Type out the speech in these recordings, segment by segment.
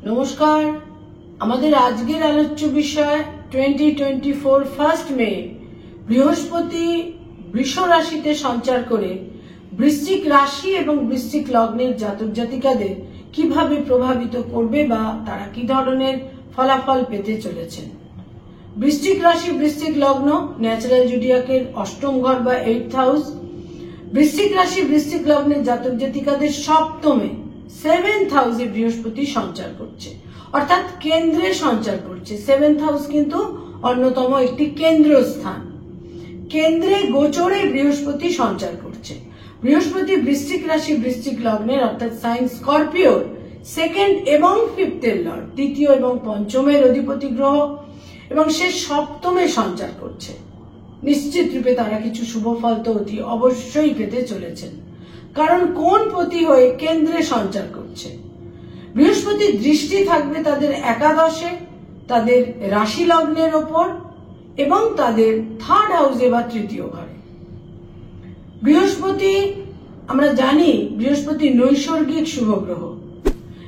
নমস্কার। আমাদের আজকের আলোচ্য বিষয় 2024 ফার্স্ট মে বৃহস্পতি বৃষ রাশিতে সঞ্চার করে বৃশ্চিক রাশি এবং বৃশ্চিক লগ্নের জাতক জাতিকাদের কিভাবে প্রভাবিত করবে বা তারা কি ধরনের ফলাফল পেতে চলেছেন। বৃশ্চিক রাশি বৃশ্চিক লগ্ন ন্যাচারাল জুডিয়াকের অষ্টম ঘর বা 8th হাউস। বৃশ্চিক রাশি বৃশ্চিক লগ্নের জাতক জাতিকাদের সপ্তমে 7th হাউসে বৃহস্পতি সঞ্চার করছে, অর্থাৎ কেন্দ্রে সঞ্চার করছে। 7th হাউস কিন্তু অন্যতম একটি কেন্দ্রস্থান। কেন্দ্রে গোচরে বৃহস্পতি সঞ্চার করছে। বৃহস্পতি বৃশ্চিক রাশি বৃশ্চিক লগ্নের অর্থাৎ সাইন স্করপিওর 2nd এবং 5th এর লর্ড, তৃতীয় এবং পঞ্চমের অধিপতি গ্রহ, এবং সে সপ্তমে সঞ্চার করছে। নিশ্চিত রূপে তারা কিছু শুভ ফল তো অতি অবশ্যই পেতে চলেছেন, কারণ কোন পতি হয়ে কেন্দ্রে সঞ্চার করছে। বৃহস্পতির দৃষ্টি থাকবে তাদের একাদশে, তাদের রাশি লগ্নের ওপর এবং তাদের 3rd হাউসে বা তৃতীয় ঘরে। বৃহস্পতি আমরা জানি বৃহস্পতি নৈসর্গিক শুভ গ্রহ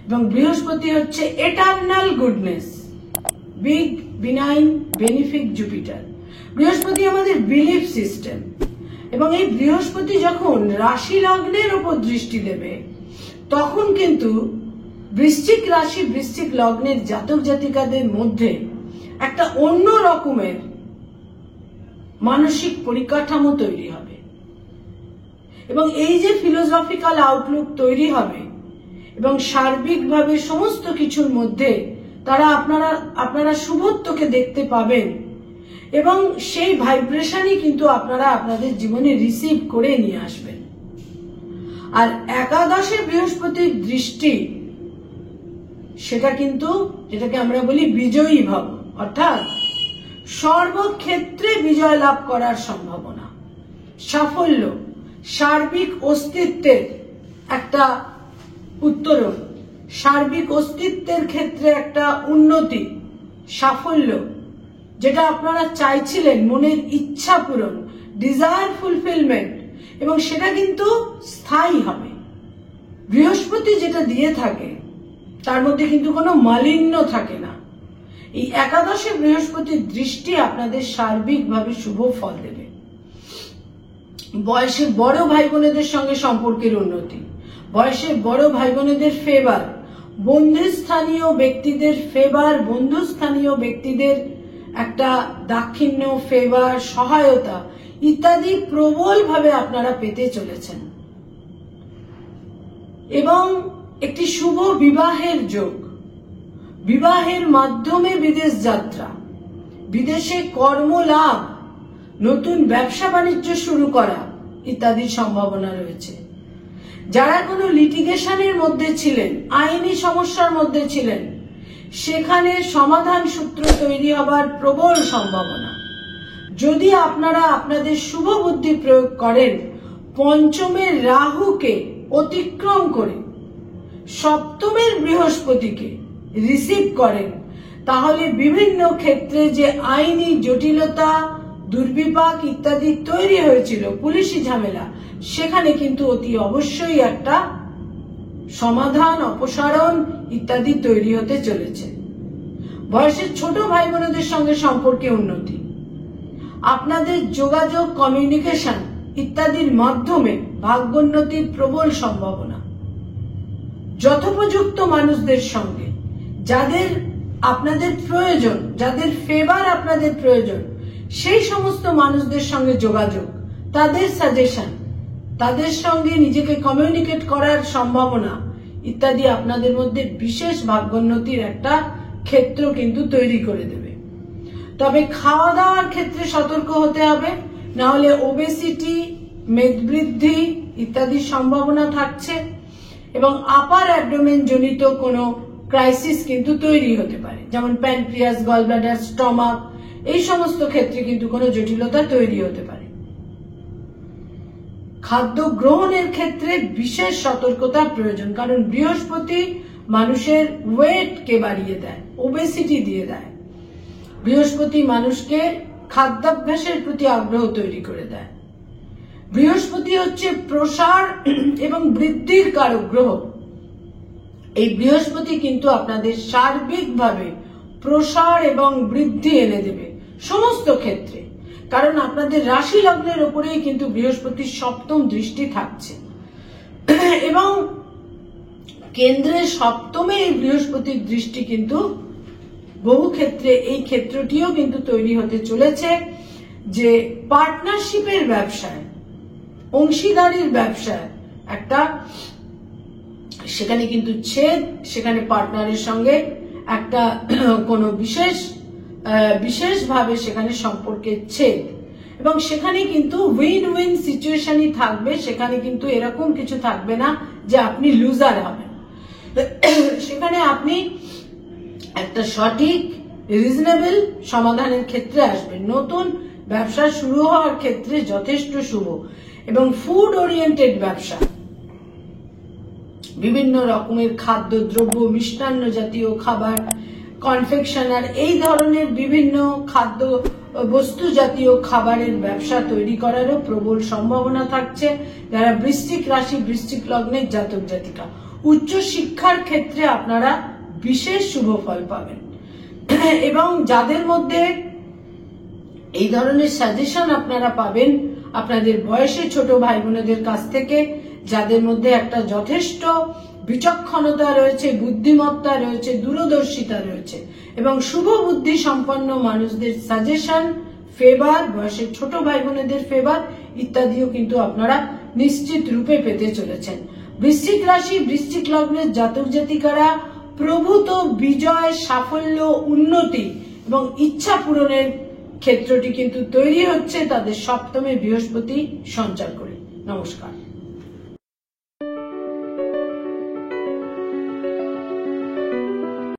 এবং বৃহস্পতি হচ্ছে eternal goodness, big benign বেনিফিক Jupiter. বৃহস্পতি আমাদের বিলিফ সিস্টেম, এবং এই বৃহস্পতি যখন রাশি লগ্নের উপর দৃষ্টি দেবে তখন কিন্তু বৃশ্চিক রাশি বৃশ্চিক লগ্নের জাতক জাতিকাদের মধ্যে একটা অন্য রকমের মানসিক পরিকাঠামো তৈরি হবে, এবং এই যে ফিলোসফিক্যাল আউটলুক তৈরি হবে এবং সার্বিকভাবে সমস্ত কিছুর মধ্যে তারা আপনারা শুভত্বকে দেখতে পাবেন, এবং সেই ভাইব্রেশনই কিন্তু আপনারা আপনাদের জীবনে রিসিভ করে নিয়ে আসবেন। আর একাদশে বৃহস্পতির দৃষ্টি সেটা কিন্তু যেটাকে আমরা বলি বিজয়ী ভাব, অর্থাৎ সর্বক্ষেত্রে বিজয় লাভ করার সম্ভাবনা, সাফল্য, সার্বিক অস্তিত্বের একটা উত্তরণ, সার্বিক অস্তিত্বের ক্ষেত্রে একটা উন্নতি, সাফল্য, যেটা আপনারা চাইছিলেন, মনের ইচ্ছা পূরণ, ডিজায়ার ফুলফিলমেন্ট, এবং সেটা কিন্তু স্থায়ী হবে। বৃহস্পতি যেটা দিয়ে থাকে তার মধ্যে কিন্তু কোনো মালিন্য থাকে না। এই একাদশে বৃহস্পতির দৃষ্টি আপনাদের সার্বিকভাবে শুভ ফল দেবে। বয়সে বড় ভাই বোনেদের সঙ্গে সম্পর্কের উন্নতি, বয়সে বড় ভাই বোনেদের ফেভার, বন্ধুস্থানীয় ব্যক্তিদের ফেভার, বন্ধুস্থানীয় ব্যক্তিদের একটা দাক্ষিণ্য, ফেভার, সহায়তা ইত্যাদি প্রবলভাবে আপনারা পেতে চলেছেন। এবং একটি শুভ বিবাহের যোগ, বিবাহের মাধ্যমে বিদেশ যাত্রা, বিদেশে কর্মলাভ, নতুন ব্যবসা বাণিজ্য শুরু করা ইত্যাদি সম্ভাবনা রয়েছে। যারা কোনো লিটিগেশনের মধ্যে ছিলেন, আইনি সমস্যার মধ্যে ছিলেন, সেখানে সমাধান সূত্র তৈরি হবার প্রবল সম্ভাবনা। যদি আপনারা আপনাদের শুভ বুদ্ধি প্রয়োগ করেন, পঞ্চমের রাহুকে অতিক্রম করে সপ্তমের বৃহস্পতিকে রিসিভ করেন, তাহলে বিভিন্ন ক্ষেত্রে যে আইনি জটিলতা, দুর্বিপাক ইত্যাদি তৈরি হয়েছিল, পুলিশি ঝামেলা, সেখানে কিন্তু অতি অবশ্যই একটা সমাধান, অপসারণ ইত্যাদি তৈরি হতে চলেছে। বয়সের ছোট ভাই বোনদের সঙ্গে সম্পর্কে উন্নতি, আপনাদের যোগাযোগ, কমিউনিকেশন ইত্যাদির মাধ্যমে ভাগ্যোন্নতির প্রবল সম্ভাবনা। যথোপযুক্ত মানুষদের সঙ্গে, যাদের আপনাদের প্রয়োজন, যাদের ফেভার আপনাদের প্রয়োজন, সেই সমস্ত মানুষদের সঙ্গে যোগাযোগ, তাদের সাজেশন, তাদের সঙ্গে নিজেকে কমিউনিকেট করার সম্ভাবনা ইত্যাদি আপনাদের মধ্যে বিশেষ ভাগ্যোন্নতির একটা ক্ষেত্র কিন্তু তৈরি করে দেবে। তবে খাওয়া দাওয়ার ক্ষেত্রে সতর্ক হতে হবে, না হলে ওবেসিটি, মেদবৃদ্ধি ইত্যাদির সম্ভাবনা থাকছে, এবং আপার অ্যাবডোমেন জনিত কোনো ক্রাইসিস কিন্তু তৈরি হতে পারে, যেমন প্যানক্রিয়াস, গলব্লাডার, স্টমাক, এই সমস্ত ক্ষেত্রে কিন্তু কোনো জটিলতা তৈরি হতে পারে। খাদ্য গ্রহণের ক্ষেত্রে বিশেষ সতর্কতার প্রয়োজন, কারণ বৃহস্পতি মানুষের ওয়েটকে বাড়িয়ে দেয়, ওবেসিটি দিয়ে দেয়। বৃহস্পতি মানুষকে খাদ্যাভ্যাসের প্রতি আগ্রহ তৈরি করে দেয়। বৃহস্পতি হচ্ছে প্রসার এবং বৃদ্ধির কারক গ্রহ। এই বৃহস্পতি কিন্তু আপনাদের সার্বিকভাবে প্রসার এবং বৃদ্ধি এনে দেবে সমস্ত ক্ষেত্রে, কারণ আপনাদের রাশি লগ্নের উপরেই কিন্তু বৃহস্পতির সপ্তম দৃষ্টি থাকছে এবং কেন্দ্রের সপ্তমে এই বৃহস্পতির দৃষ্টি কিন্তু বহু ক্ষেত্রে এই ক্ষেত্রটিও কিন্তু তৈরি হতে চলেছে যে পার্টনারশিপের ব্যবসায়, অংশীদারির ব্যবসায় একটা সেখানে কিন্তু ছেদ, সেখানে পার্টনারের সঙ্গে একটা কোনো বিশেষভাবে সেখানে সম্পর্কের ছেদ, এবং সেখানে কিন্তু উইন উইন সিচুয়েশনই থাকবে। সেখানে কিন্তু এরকম কিছু থাকবে না যে আপনি লুজার হবেন। সেখানে আপনি একটা সঠিক রিজনেবল সমাধানের ক্ষেত্রে আসবেন। নতুন ব্যবসা শুরু হওয়ার ক্ষেত্রে যথেষ্ট শুভ, এবং ফুড ওরিয়েন্টেড ব্যবসা, বিভিন্ন রকমের খাদ্য দ্রব্য, মিষ্টান্ন জাতীয় খাবার, কনফেকশনার, এই ধরনের বিভিন্ন খাদ্য বস্তু জাতীয় খাবারের ব্যবসা তৈরি করারও প্রবল সম্ভাবনা থাকছে যারা বৃশ্চিক রাশি, বৃশ্চিক লগ্নের জাতক জাতিকা। উচ্চ শিক্ষার ক্ষেত্রে আপনারা বিশেষ শুভ ফল পাবেন, এবং যাদের মধ্যে এই ধরনের সাজেশন আপনারা পাবেন আপনাদের বয়সে ছোট ভাই বোনেদের কাছ থেকে, যাদের মধ্যে একটা যথেষ্ট বিচক্ষণতা রয়েছে, বুদ্ধিমত্তা রয়েছে, দূরদর্শিতা রয়েছে, এবং শুভ বুদ্ধি সম্পন্ন মানুষদের সাজেশন, ফেভার, বয়সের ছোট ভাই বোনেদের ফেভার ইত্যাদিও কিন্তু আপনারা নিশ্চিত রূপে পেতে চলেছেন। বৃশ্চিক রাশি, বৃশ্চিক লগ্নের জাতক জাতিকারা প্রভূত বিজয়, সাফল্য, উন্নতি এবং ইচ্ছা পূরণের ক্ষেত্রটি কিন্তু তৈরি হচ্ছে তাদের সপ্তমে বৃহস্পতি সঞ্চার করে। নমস্কার।